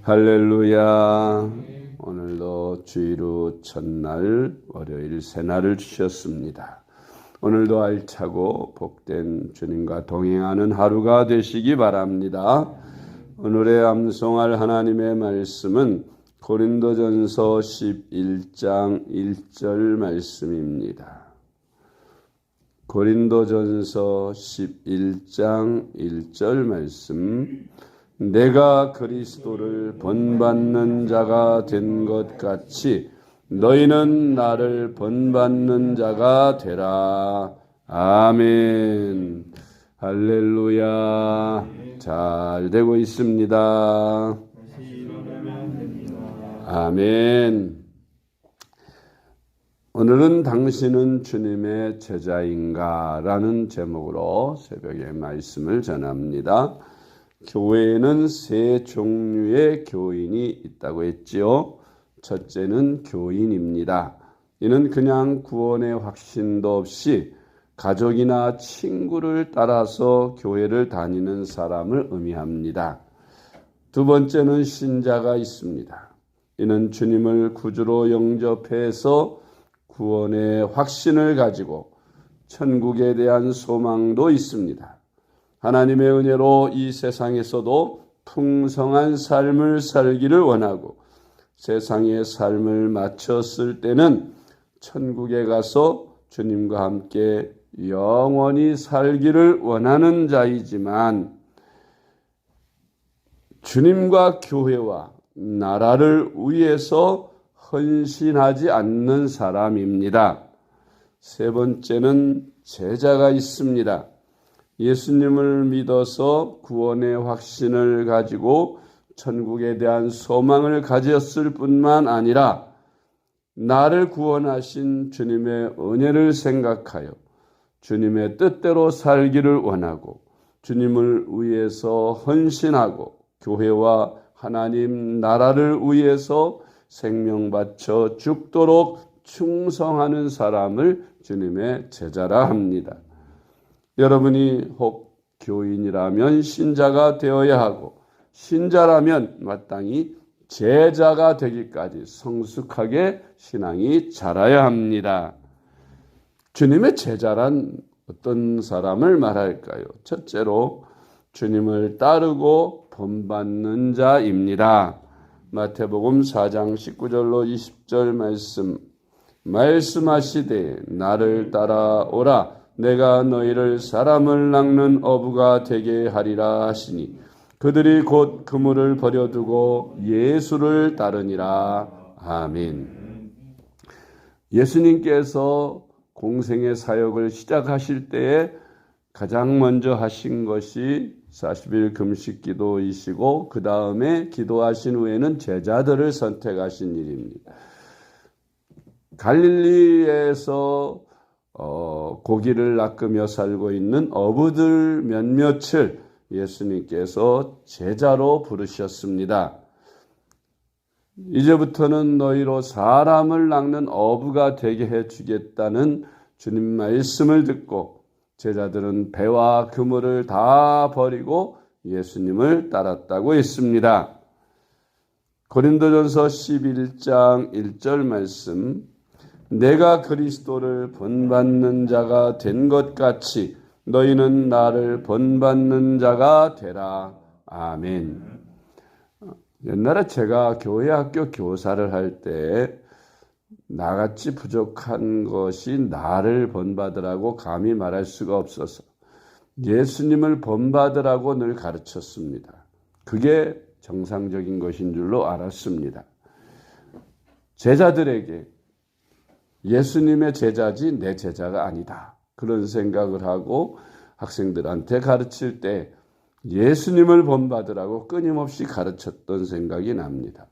할렐루야. 오늘도 주일 첫날 월요일 새날을 주셨습니다. 오늘도 알차고 복된 주님과 동행하는 하루가 되시기 바랍니다. 오늘의 암송할 하나님의 말씀은 고린도전서 11장 1절 말씀입니다. 고린도전서 11장 1절 말씀. 내가 그리스도를 본받는 자가 된 것 같이 너희는 나를 본받는 자가 되라. 아멘. 할렐루야. 잘 되고 있습니다. 아멘. 오늘은 당신은 주님의 제자인가? 라는 제목으로 새벽에 말씀을 전합니다. 교회에는 세 종류의 교인이 있다고 했지요. 첫째는 교인입니다. 이는 그냥 구원의 확신도 없이 가족이나 친구를 따라서 교회를 다니는 사람을 의미합니다. 두 번째는 신자가 있습니다. 이는 주님을 구주로 영접해서 구원의 확신을 가지고 천국에 대한 소망도 있습니다. 하나님의 은혜로 이 세상에서도 풍성한 삶을 살기를 원하고 세상의 삶을 마쳤을 때는 천국에 가서 주님과 함께 영원히 살기를 원하는 자이지만 주님과 교회와 나라를 위해서 헌신하지 않는 사람입니다. 세 번째는 제자가 있습니다. 예수님을 믿어서 구원의 확신을 가지고 천국에 대한 소망을 가졌을 뿐만 아니라 나를 구원하신 주님의 은혜를 생각하여 주님의 뜻대로 살기를 원하고 주님을 위해서 헌신하고 교회와 하나님 나라를 위해서 생명 바쳐 죽도록 충성하는 사람을 주님의 제자라 합니다. 여러분이 혹 교인이라면 신자가 되어야 하고 신자라면 마땅히 제자가 되기까지 성숙하게 신앙이 자라야 합니다. 주님의 제자란 어떤 사람을 말할까요? 첫째로 주님을 따르고 본받는 자입니다. 마태복음 4장 19절로 20절 말씀하시되 나를 따라오라. 내가 너희를 사람을 낚는 어부가 되게 하리라 하시니 그들이 곧 그물을 버려두고 예수를 따르니라. 아멘. 예수님께서 공생의 사역을 시작하실 때에 가장 먼저 하신 것이 40일 금식 기도이시고 그 다음에 기도하신 후에는 제자들을 선택하신 일입니다. 갈릴리에서 고기를 낚으며 살고 있는 어부들 몇몇을 예수님께서 제자로 부르셨습니다. 이제부터는 너희로 사람을 낚는 어부가 되게 해주겠다는 주님 말씀을 듣고 제자들은 배와 그물을 다 버리고 예수님을 따랐다고 했습니다. 고린도전서 11장 1절 말씀. 내가 그리스도를 본받는 자가 된 것 같이 너희는 나를 본받는 자가 되라. 아멘. 옛날에 제가 교회 학교 교사를 할 때 나같이 부족한 것이 나를 본받으라고 감히 말할 수가 없어서 예수님을 본받으라고 늘 가르쳤습니다. 그게 정상적인 것인 줄로 알았습니다. 제자들에게 예수님의 제자지 내 제자가 아니다. 그런 생각을 하고 학생들한테 가르칠 때 예수님을 본받으라고 끊임없이 가르쳤던 생각이 납니다.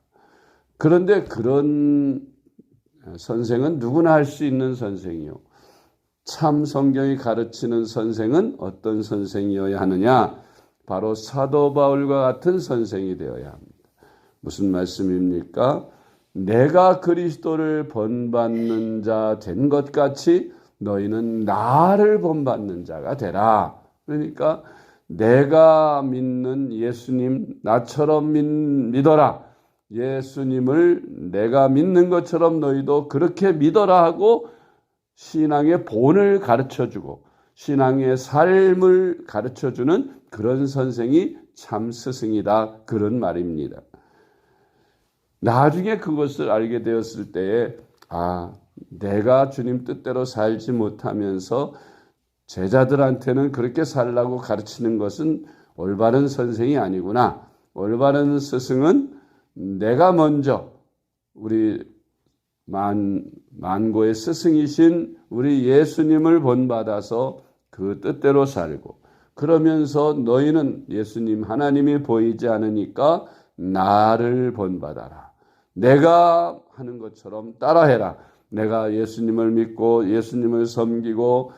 그런데 그런 선생은 누구나 할 수 있는 선생이요. 참 성경이 가르치는 선생은 어떤 선생이어야 하느냐? 바로 사도 바울과 같은 선생이 되어야 합니다. 무슨 말씀입니까? 내가 그리스도를 본받는 자 된 것 같이 너희는 나를 본받는 자가 되라. 그러니까 내가 믿는 예수님 나처럼 믿어라. 예수님을 내가 믿는 것처럼 너희도 그렇게 믿어라 하고 신앙의 본을 가르쳐주고 신앙의 삶을 가르쳐주는 그런 선생이 참 스승이다. 그런 말입니다. 나중에 그것을 알게 되었을 때에 내가 주님 뜻대로 살지 못하면서 제자들한테는 그렇게 살라고 가르치는 것은 올바른 선생이 아니구나. 올바른 스승은 내가 먼저 우리 만고의 스승이신 우리 예수님을 본받아서 그 뜻대로 살고 그러면서 너희는 예수님 하나님이 보이지 않으니까 나를 본받아라. 내가 하는 것처럼 따라해라. 내가 예수님을 믿고 예수님을 섬기고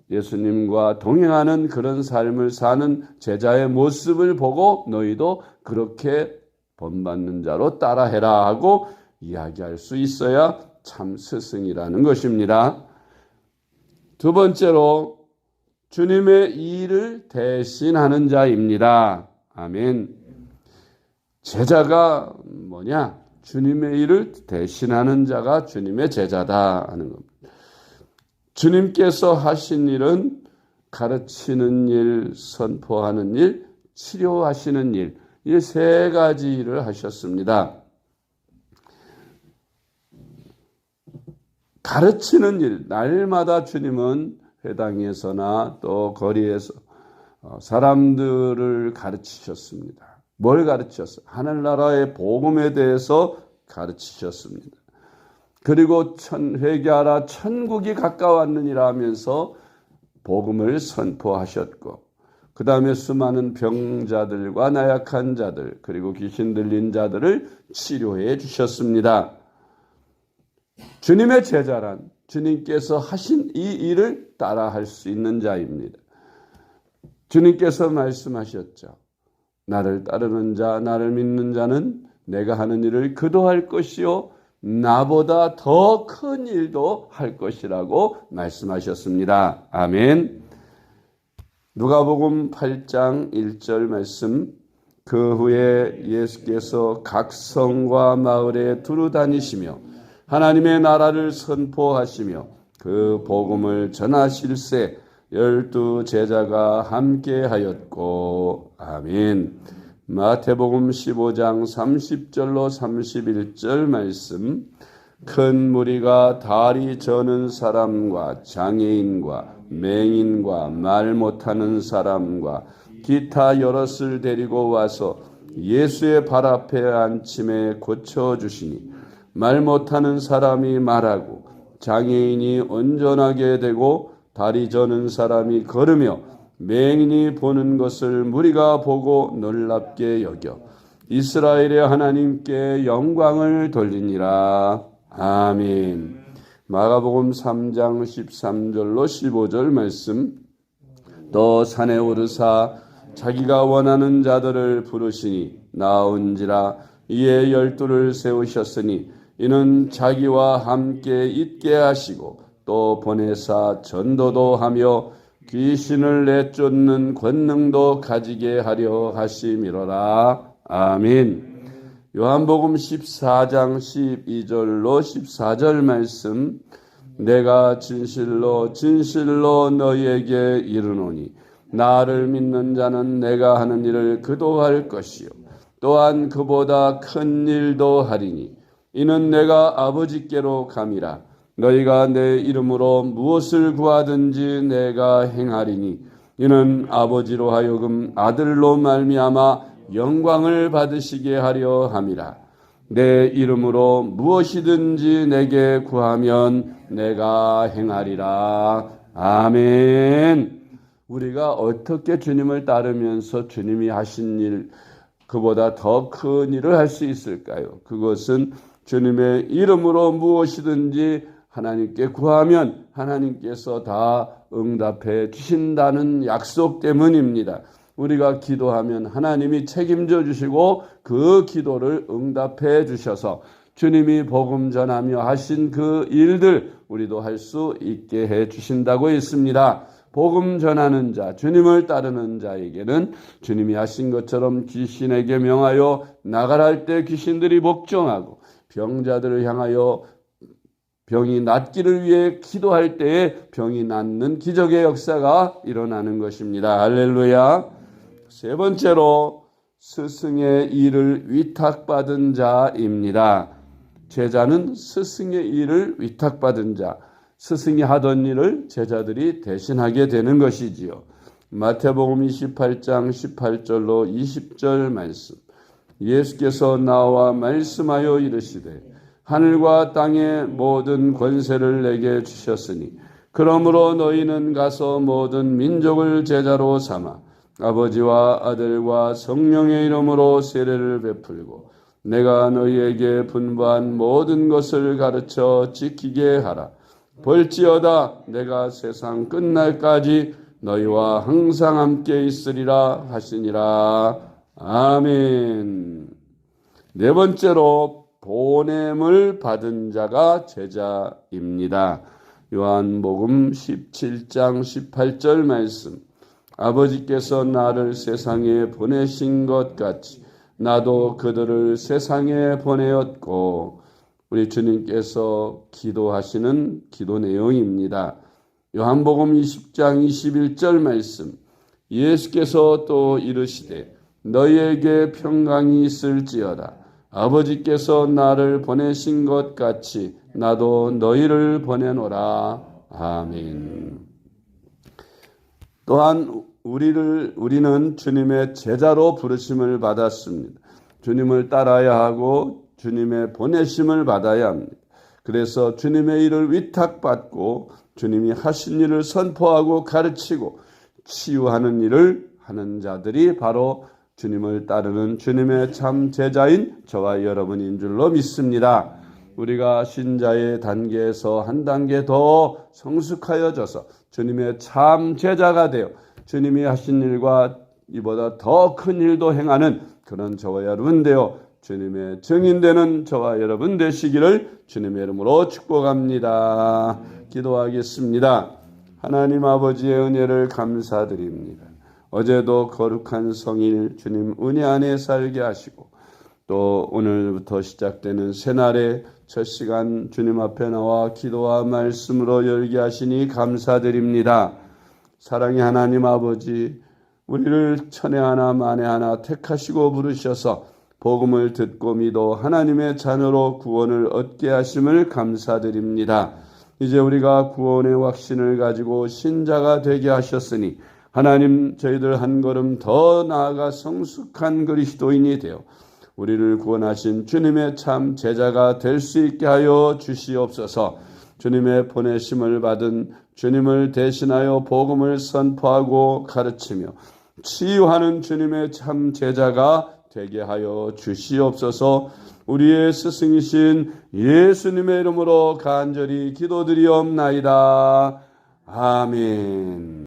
예수님과 동행하는 그런 삶을 사는 제자의 모습을 보고 너희도 그렇게 본받는 자로 따라해라 하고 이야기할 수 있어야 참 스승이라는 것입니다. 두 번째로 주님의 일을 대신하는 자입니다. 아멘. 제자가 뭐냐? 주님의 일을 대신하는 자가 주님의 제자다 하는 겁니다. 주님께서 하신 일은 가르치는 일, 선포하는 일, 치료하시는 일, 이 세 가지 일을 하셨습니다. 가르치는 일, 날마다 주님은 회당에서나 또 거리에서 사람들을 가르치셨습니다. 뭘 가르치셨어요? 하늘나라의 복음에 대해서 가르치셨습니다. 그리고 회개하라 천국이 가까웠느니라 하면서 복음을 선포하셨고 그 다음에 수많은 병자들과 나약한 자들 그리고 귀신 들린 자들을 치료해 주셨습니다. 주님의 제자란 주님께서 하신 이 일을 따라할 수 있는 자입니다. 주님께서 말씀하셨죠. 나를 따르는 자, 나를 믿는 자는 내가 하는 일을 그도 할 것이요 나보다 더 큰 일도 할 것이라고 말씀하셨습니다. 아멘. 누가복음 8장 1절 말씀. 그 후에 예수께서 각 성과 마을에 두루 다니시며 하나님의 나라를 선포하시며 그 복음을 전하실세 12 제자가 함께하였고. 아멘. 마태복음 15장 30절로 31절 말씀. 큰 무리가 다리 저는 사람과 장애인과 맹인과 말 못하는 사람과 기타 여럿을 데리고 와서 예수의 발 앞에 앉힘에 고쳐주시니 말 못하는 사람이 말하고 장애인이 온전하게 되고 다리 저는 사람이 걸으며 맹인이 보는 것을 무리가 보고 놀랍게 여겨 이스라엘의 하나님께 영광을 돌리니라. 아멘. 마가복음 3장 13절로 15절 말씀. 또 산에 오르사 자기가 원하는 자들을 부르시니 나온지라. 이에 12를 세우셨으니 이는 자기와 함께 있게 하시고 또 보내사 전도도 하며 귀신을 내쫓는 권능도 가지게 하려 하심이로라. 아멘. 요한복음 14장 12절로 14절 말씀. 내가 진실로 진실로 너희에게 이르노니 나를 믿는 자는 내가 하는 일을 그도 할 것이요 또한 그보다 큰 일도 하리니 이는 내가 아버지께로 감이라. 너희가 내 이름으로 무엇을 구하든지 내가 행하리니 이는 아버지로 하여금 아들로 말미암아 영광을 받으시게 하려 함이라. 내 이름으로 무엇이든지 내게 구하면 내가 행하리라. 아멘. 우리가 어떻게 주님을 따르면서 주님이 하신 일, 그보다 더 큰 일을 할 수 있을까요? 그것은 주님의 이름으로 무엇이든지 하나님께 구하면 하나님께서 다 응답해 주신다는 약속 때문입니다. 우리가 기도하면 하나님이 책임져 주시고 그 기도를 응답해 주셔서 주님이 복음 전하며 하신 그 일들 우리도 할 수 있게 해 주신다고 했습니다. 복음 전하는 자, 주님을 따르는 자에게는 주님이 하신 것처럼 귀신에게 명하여 나가라 할 때 귀신들이 복종하고, 병자들을 향하여 병이 낫기를 위해 기도할 때에 병이 낫는 기적의 역사가 일어나는 것입니다. 할렐루야. 세 번째로 스승의 일을 위탁받은 자입니다. 제자는 스승의 일을 위탁받은 자, 스승이 하던 일을 제자들이 대신하게 되는 것이지요. 마태복음 28장 18절로 20절 말씀. 예수께서 나와 말씀하여 이르시되 하늘과 땅의 모든 권세를 내게 주셨으니 그러므로 너희는 가서 모든 민족을 제자로 삼아 아버지와 아들과 성령의 이름으로 세례를 베풀고 내가 너희에게 분부한 모든 것을 가르쳐 지키게 하라. 볼지어다 내가 세상 끝날까지 너희와 항상 함께 있으리라 하시니라. 아멘. 네 번째로 보냄을 받은 자가 제자입니다. 요한복음 17장 18절 말씀. 아버지께서 나를 세상에 보내신 것 같이 나도 그들을 세상에 보내었고, 우리 주님께서 기도하시는 기도 내용입니다. 요한복음 20장 21절 말씀. 예수께서 또 이르시되 너희에게 평강이 있을지어다. 아버지께서 나를 보내신 것 같이 나도 너희를 보내노라. 아멘. 또한 우리는 주님의 제자로 부르심을 받았습니다. 주님을 따라야 하고 주님의 보내심을 받아야 합니다. 그래서 주님의 일을 위탁받고 주님이 하신 일을 선포하고 가르치고 치유하는 일을 하는 자들이 바로 주님을 따르는 주님의 참 제자인 저와 여러분인 줄로 믿습니다. 우리가 신자의 단계에서 한 단계 더 성숙하여져서 주님의 참 제자가 되어 주님이 하신 일과 이보다 더 큰 일도 행하는 그런 저와 여러분 되어 주님의 증인되는 저와 여러분 되시기를 주님의 이름으로 축복합니다. 기도하겠습니다. 하나님 아버지의 은혜를 감사드립니다. 어제도 거룩한 성일 주님 은혜 안에 살게 하시고 또 오늘부터 시작되는 새날의 첫 시간 주님 앞에 나와 기도와 말씀으로 열게 하시니 감사드립니다. 사랑의 하나님 아버지, 우리를 천에 하나 만에 하나 택하시고 부르셔서 복음을 듣고 믿어 하나님의 자녀로 구원을 얻게 하심을 감사드립니다. 이제 우리가 구원의 확신을 가지고 신자가 되게 하셨으니 하나님, 저희들 한 걸음 더 나아가 성숙한 그리스도인이 되어 우리를 구원하신 주님의 참 제자가 될 수 있게 하여 주시옵소서. 주님의 보내심을 받은 주님을 대신하여 복음을 선포하고 가르치며 치유하는 주님의 참 제자가 되게 하여 주시옵소서. 우리의 스승이신 예수님의 이름으로 간절히 기도드리옵나이다. 아멘.